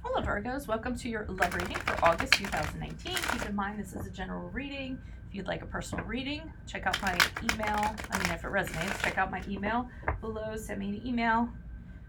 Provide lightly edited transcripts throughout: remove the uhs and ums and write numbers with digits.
Hello Virgos, welcome to your love reading for August 2019. Keep in mind this is a general reading. If you'd like a personal reading, check out my email. If it resonates, check out my email below, send me an email,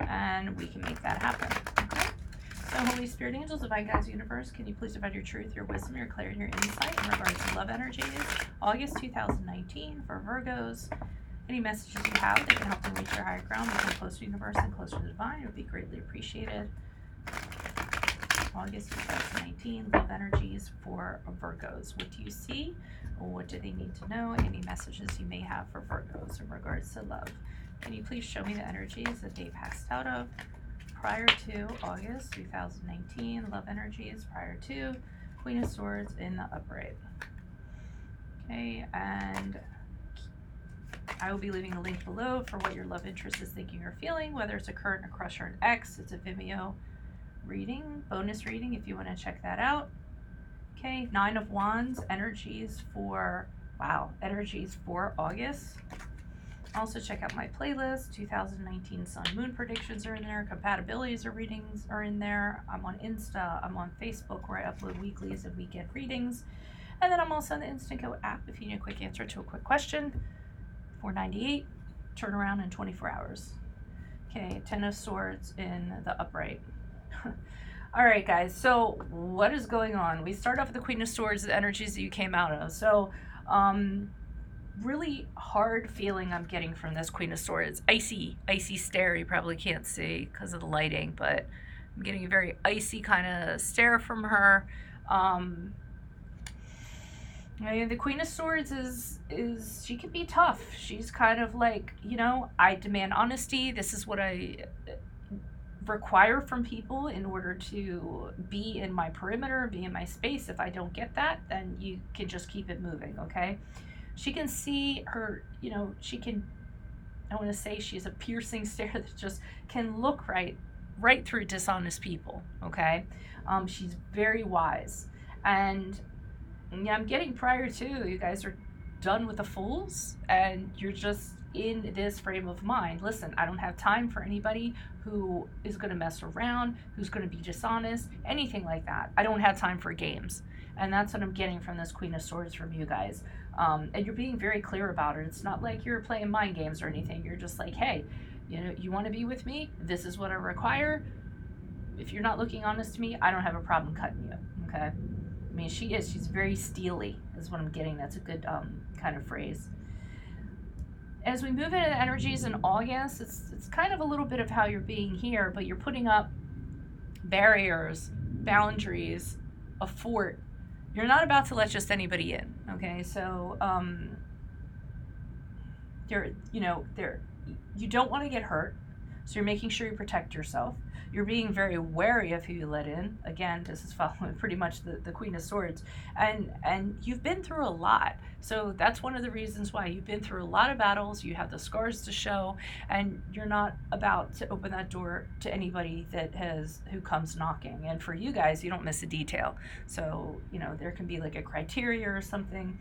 and we can make that happen. Okay? So Holy Spirit, Angels, Divine Guides, Universe, can you please provide your truth, your wisdom, your clarity, your insight in regards to love energies, August 2019 for Virgos. Any messages you have that can help them reach their higher ground, become closer to the universe and closer to the divine, it would be greatly appreciated. August 2019, love energies for Virgos. What do you see? What do they need to know? Any messages you may have for Virgos in regards to love? Can you please show me the energies that they passed out of prior to August 2019? Love energies prior to Queen of Swords in the upright. Okay, and I will be leaving a link below for what your love interest is thinking or feeling, whether it's a current, a crush, or an ex. It's a Vimeo reading, bonus reading if you want to check that out. Okay, Nine of Wands, energies for, energies for August. Also check out my playlist, 2019 Sun Moon predictions are in there, compatibilities or readings are in there. I'm on Insta, I'm on Facebook where I upload weeklies and weekend readings. And then I'm also on the Instant Go app if you need a quick answer to a quick question. $4.98, turnaround in 24 hours. Okay, Ten of Swords in the upright. All right, guys, so what is going on? We start off with the Queen of Swords, the energies that you came out of. So, really hard feeling I'm getting from this Queen of Swords. Icy stare. You probably can't see because of the lighting, but I'm getting a very icy kind of stare from her. The Queen of Swords is she can be tough. She's kind of like, I demand honesty. This is what I require from people in order to be in my perimeter, be in my space. If I don't get that, then you can just keep it moving, okay? She can see her, she can, I want to say she's a piercing stare that just can look right through dishonest people, okay? She's very wise. And I'm getting prior to, you guys are done with the fools and you're just in this frame of mind. Listen, I don't have time for anybody who is going to mess around, who's going to be dishonest, anything like that. I don't have time for games. And that's what I'm getting from this Queen of Swords from you guys. And you're being very clear about it. It's not like you're playing mind games or anything. You're just like, hey, you want to be with me? This is what I require. If you're not looking honest to me, I don't have a problem cutting you, okay? She's very steely is what I'm getting. That's a good kind of phrase. As we move into the energies in August, it's kind of a little bit of how you're being here, but you're putting up barriers, boundaries, a fort. You're not about to let just anybody in, okay? So, you don't want to get hurt, so you're making sure you protect yourself. You're being very wary of who you let in. Again, this is following pretty much the Queen of Swords. And you've been through a lot. So that's one of the reasons why you've been through a lot of battles. You have the scars to show, and you're not about to open that door to anybody who comes knocking. And for you guys, you don't miss a detail. So, there can be like a criteria or something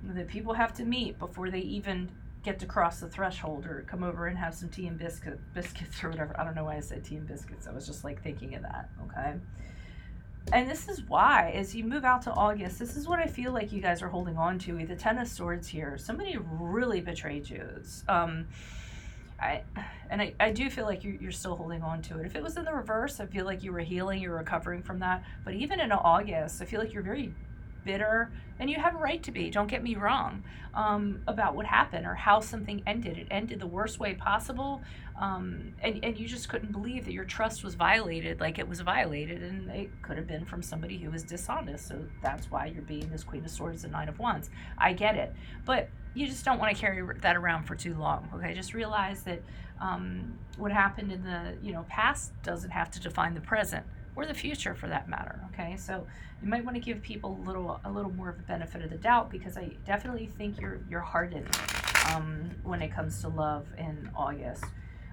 that people have to meet before they even get to cross the threshold or come over and have some tea and biscuits or whatever. I don't know why I said tea and biscuits. I was just like thinking of that, okay? And this is why, as you move out to August, this is what I feel like you guys are holding on to with the Ten of Swords here. Somebody really betrayed you. I do feel like you're still holding on to it. If it was in the reverse, I feel like you were healing, you're recovering from that. But even in August, I feel like you're very bitter, and you have a right to be, don't get me wrong, about what happened or how something ended. It ended the worst way possible, and you just couldn't believe that your trust was violated like it was violated, and it could have been from somebody who was dishonest. So that's why you're being this Queen of Swords and Nine of Wands. I get it, but you just don't want to carry that around for too long, okay? Just realize that what happened in the past doesn't have to define the present or the future for that matter, okay? So you might want to give people a little more of a benefit of the doubt, because I definitely think you're hardened when it comes to love in August.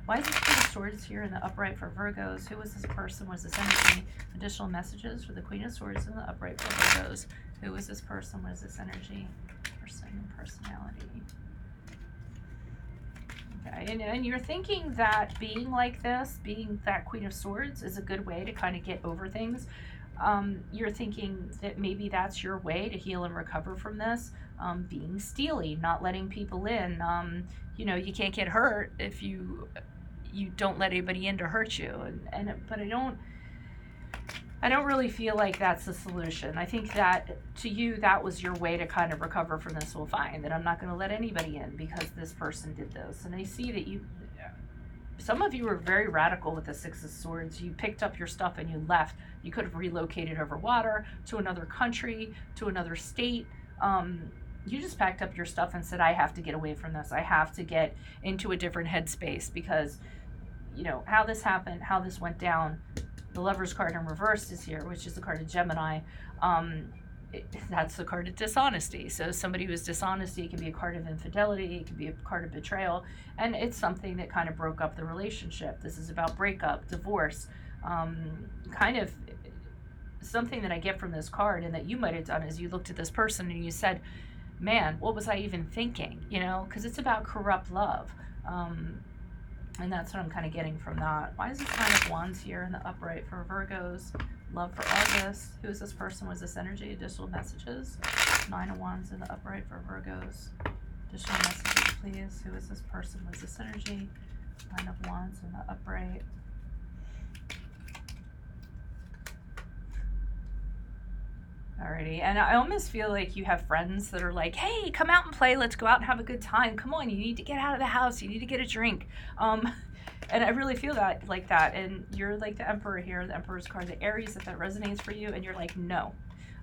Why is this Queen of Swords here in the upright for Virgos? Who was this person? Was this energy? Additional messages for the Queen of Swords in the upright for Virgos. Who was this person? What is this energy? Person and personality. Okay, and you're thinking that being like this, being that Queen of Swords, is a good way to kind of get over things. You're thinking that maybe that's your way to heal and recover from this. Being steely, not letting people in. You can't get hurt if you don't let anybody in to hurt you. But I don't really feel like that's the solution. I think that to you, that was your way to kind of recover from this. Well, fine, that I'm not going to let anybody in because this person did this. And I see that some of you were very radical with the Six of Swords. You picked up your stuff and you left. You could have relocated over water to another country, to another state. You just packed up your stuff and said, I have to get away from this. I have to get into a different headspace because, how this happened, how this went down. The Lover's card in reverse is here, which is the card of Gemini. That's the card of dishonesty. So somebody who's dishonesty, it can be a card of infidelity, it can be a card of betrayal, and it's something that kind of broke up the relationship. This is about breakup, divorce, kind of something that I get from this card and that you might have done is you looked at this person and you said, man, what was I even thinking? Because it's about corrupt love. And that's what I'm kind of getting from that. Why is this Nine of Wands here in the upright for Virgos? Love for August. Who is this person? Was this energy? Additional messages. Nine of Wands in the upright for Virgos. Additional messages, please. Who is this person? Was this energy? Nine of Wands in the upright. Alrighty, and I almost feel like you have friends that are like, hey, come out and play, let's go out and have a good time, come on, you need to get out of the house, you need to get a drink. And I really feel that, like that, and you're like the Emperor here, the Emperor's card, the Aries, if that resonates for you, and you're like, no,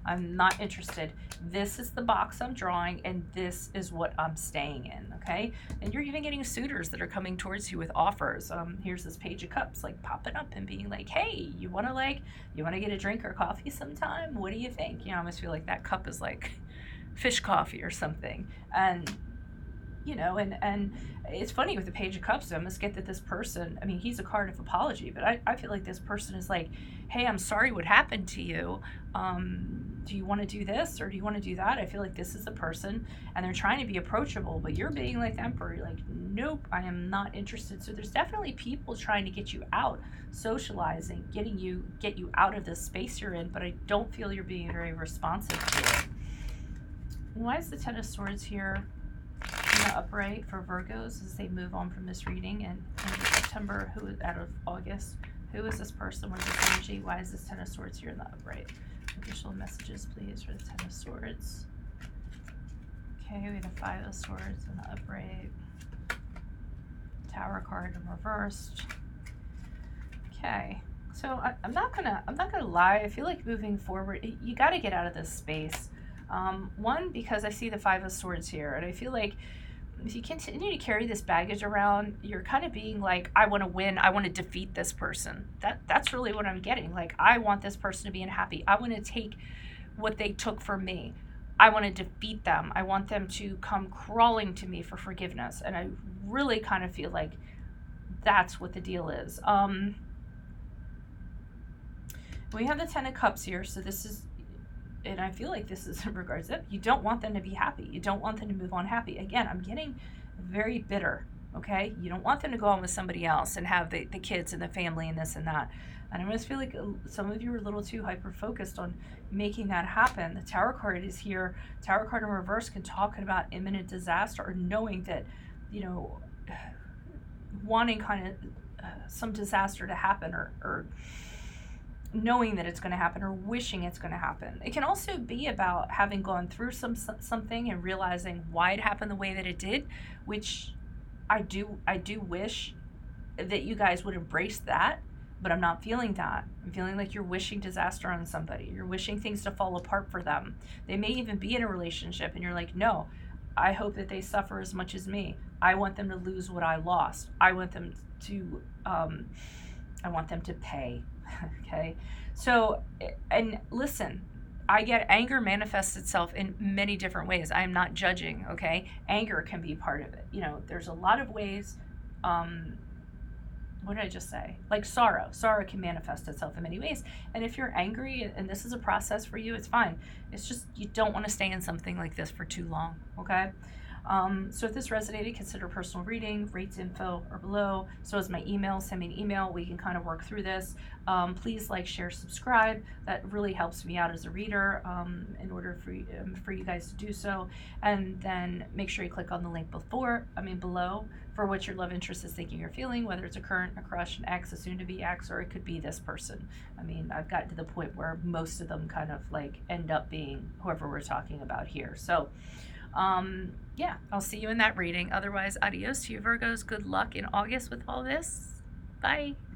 I'm not interested. This is the box I'm drawing, and this is what I'm staying in, okay? And you're even getting suitors that are coming towards you with offers. Here's this Page of Cups, like, popping up and being like, hey, you want to get a drink or coffee sometime? What do you think? I almost feel like that cup is like fish coffee or something. And and it's funny with the Page of Cups, I must get that this person, I mean, he's a card of apology, but I feel like this person is like, hey, I'm sorry what happened to you. Do you want to do this or do you want to do that? I feel like this is the person and they're trying to be approachable, but you're being like the Emperor. You're like, nope, I am not interested. So there's definitely people trying to get you out, socializing, get you out of this space you're in, but I don't feel you're being very responsive to it. Why is the Ten of Swords here in the upright for Virgos as they move on from this reading and September, out of August? Who is this person? What is this energy? Why is this Ten of Swords here in the upright? Additional messages, please, for the Ten of Swords. Okay, we have the Five of Swords in the upright. Tower card in reversed. Okay, so I'm not gonna lie. I feel like moving forward, you got to get out of this space. One, because I see the Five of Swords here, and I feel like if you continue to carry this baggage around, you're kind of being like, I want to win, I want to defeat this person. That's really what I'm getting. Like, I want this person to be unhappy. I want to take what they took from me. I want to defeat them. I want them to come crawling to me for forgiveness. And I really kind of feel like that's what the deal is. We have the Ten of Cups here, so this is, and I feel like this is in regards to, you don't want them to be happy. You don't want them to move on happy. Again, I'm getting very bitter, okay? You don't want them to go on with somebody else and have the kids and the family and this and that. And I almost feel like some of you are a little too hyper-focused on making that happen. The Tower card is here. Tower card in reverse can talk about imminent disaster or knowing that, wanting kind of some disaster to happen or knowing that it's going to happen or wishing it's going to happen. It can also be about having gone through something and realizing why it happened the way that it did, which I do wish that you guys would embrace that, but I'm not feeling that. I'm feeling like you're wishing disaster on somebody. You're wishing things to fall apart for them. They may even be in a relationship and you're like, no, I hope that they suffer as much as me. I want them to lose what I lost. I want them to pay. Okay, so, and listen, I get anger manifests itself in many different ways. I am not judging, okay? Anger can be part of it. There's a lot of ways. What did I just say? Like sorrow. Sorrow can manifest itself in many ways. And if you're angry and this is a process for you, it's fine. It's just you don't want to stay in something like this for too long, okay? So if this resonated, consider personal reading. Rates info are below. So is my email. Send me an email. We can kind of work through this. Please like, share, subscribe. That really helps me out as a reader, in order for you guys to do so. And then make sure you click on the link below for what your love interest is thinking or feeling, whether it's a current, a crush, an ex, a soon-to-be ex, or it could be this person. I mean, I've gotten to the point where most of them kind of like end up being whoever we're talking about here. So yeah, I'll see you in that reading. Otherwise, adios to you Virgos. Good luck in August with all this. Bye.